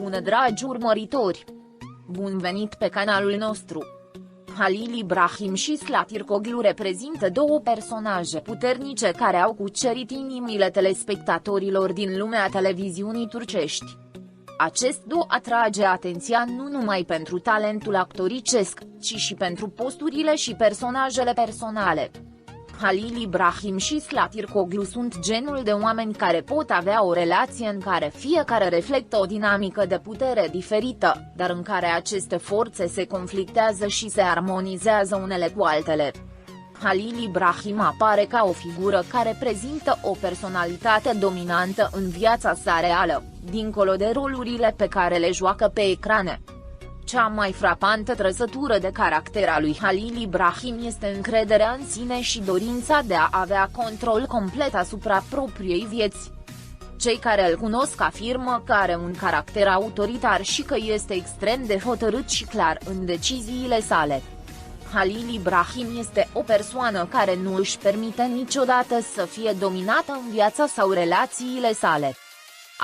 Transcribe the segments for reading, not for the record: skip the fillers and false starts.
Bună dragi urmăritori! Bun venit pe canalul nostru! Halil Ibrahim și Zlatirkoglu reprezintă două personaje puternice care au cucerit inimile telespectatorilor din lumea televiziunii turcești. Acest duo atrage atenția nu numai pentru talentul actoricesc, ci și pentru posturile și personajele personale. Halil Ibrahim și Zlatirkoglu sunt genul de oameni care pot avea o relație în care fiecare reflectă o dinamică de putere diferită, dar în care aceste forțe se conflictează și se armonizează unele cu altele. Halil Ibrahim apare ca o figură care prezintă o personalitate dominantă în viața sa reală, dincolo de rolurile pe care le joacă pe ecrane. Cea mai frapantă trăsătură de caracter a lui Halil Ibrahim este încrederea în sine și dorința de a avea control complet asupra propriei vieți. Cei care îl cunosc afirmă că are un caracter autoritar și că este extrem de hotărât și clar în deciziile sale. Halil Ibrahim este o persoană care nu își permite niciodată să fie dominată în viața sau relațiile sale.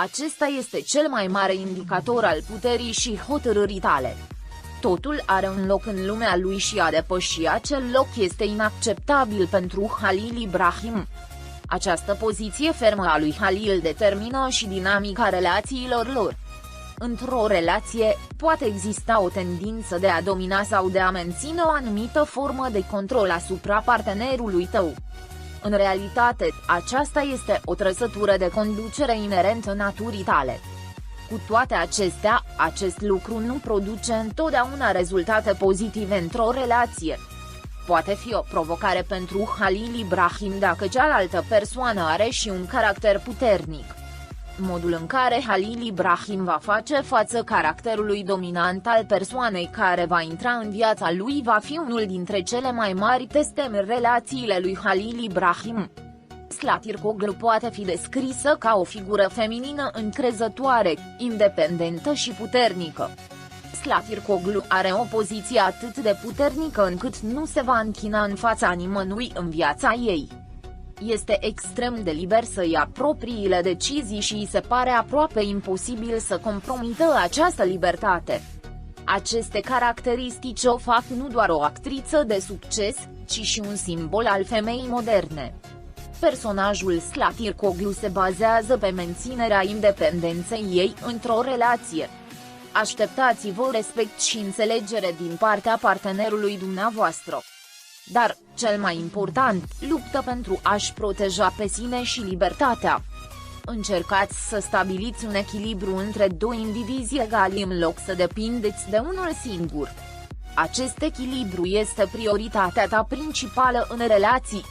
Acesta este cel mai mare indicator al puterii și hotărârii tale. Totul are un loc în lumea lui și a depăși acel loc este inacceptabil pentru Halil Ibrahim. Această poziție fermă a lui Halil determină și dinamica relațiilor lor. Într-o relație, poate exista o tendință de a domina sau de a menține o anumită formă de control asupra partenerului tău. În realitate, aceasta este o trăsătură de conducere inerentă naturii tale. Cu toate acestea, acest lucru nu produce întotdeauna rezultate pozitive într-o relație. Poate fi o provocare pentru Halil Ibrahim dacă cealaltă persoană are și un caracter puternic. Modul în care Halil Ibrahim va face față caracterului dominant al persoanei care va intra în viața lui va fi unul dintre cele mai mari teste în relațiile lui Halil Ibrahim. Zlatirkoglu poate fi descrisă ca o figură feminină încrezătoare, independentă și puternică. Zlatirkoglu are o poziție atât de puternică încât nu se va închina în fața nimănui în viața ei. Este extrem de liber să ia propriile decizii și îi se pare aproape imposibil să compromită această libertate. Aceste caracteristici o fac nu doar o actriță de succes, ci și un simbol al femeii moderne. Personajul Zlatirkoglu se bazează pe menținerea independenței ei într-o relație. Așteptați-vă respect și înțelegere din partea partenerului dumneavoastră. Dar, cel mai important, luptă pentru a-și proteja pe sine și libertatea. Încercați să stabiliți un echilibru între doi indivizi egali în loc să depindeți de unul singur. Acest echilibru este prioritatea ta principală în relații.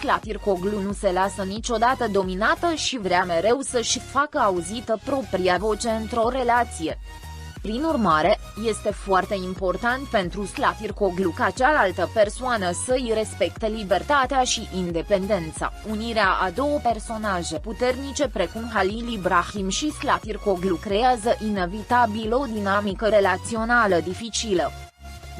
Zlatirkoglu nu se lasă niciodată dominată și vrea mereu să-și facă auzită propria voce într-o relație. Prin urmare, este foarte important pentru Zlatirkoglu ca cealaltă persoană să îi respecte libertatea și independența. Unirea a două personaje puternice precum Halil Ibrahim și Zlatirkoglu creează inevitabil o dinamică relațională dificilă.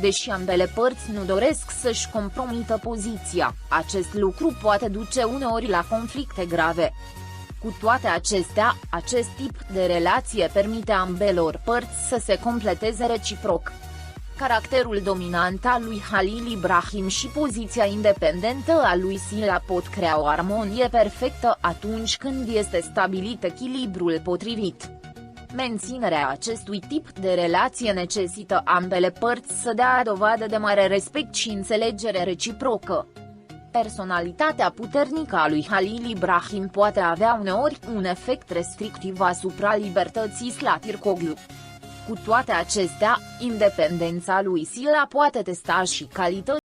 Deși ambele părți nu doresc să-și compromită poziția, acest lucru poate duce uneori la conflicte grave. Cu toate acestea, acest tip de relație permite ambelor părți să se completeze reciproc. Caracterul dominant al lui Halil Ibrahim și poziția independentă a lui Sila pot crea o armonie perfectă atunci când este stabilit echilibrul potrivit. Menținerea acestui tip de relație necesită ambele părți să dea dovadă de mare respect și înțelegere reciprocă. Personalitatea puternică a lui Halil Ibrahim poate avea uneori un efect restrictiv asupra libertății Zlatirkoglu. Cu toate acestea, independența lui Sila poate testa și calitățile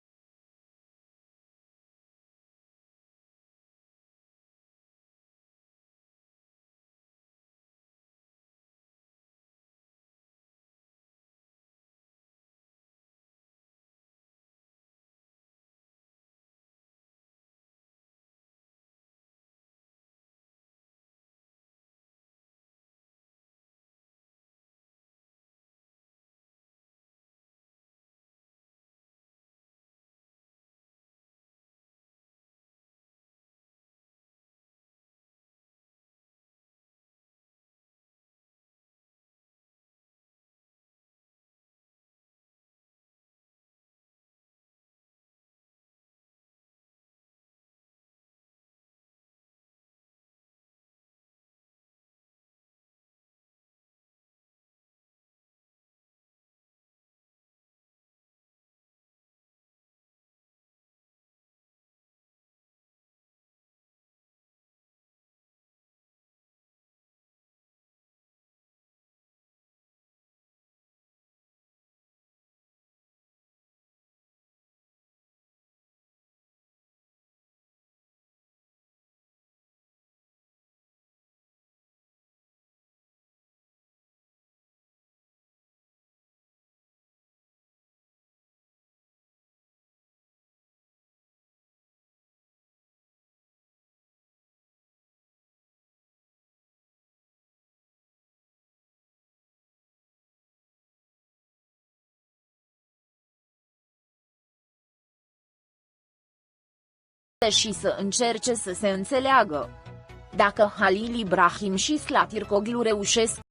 și să încerce să se înțeleagă. Dacă Halil Ibrahim și Slatircoglu reușesc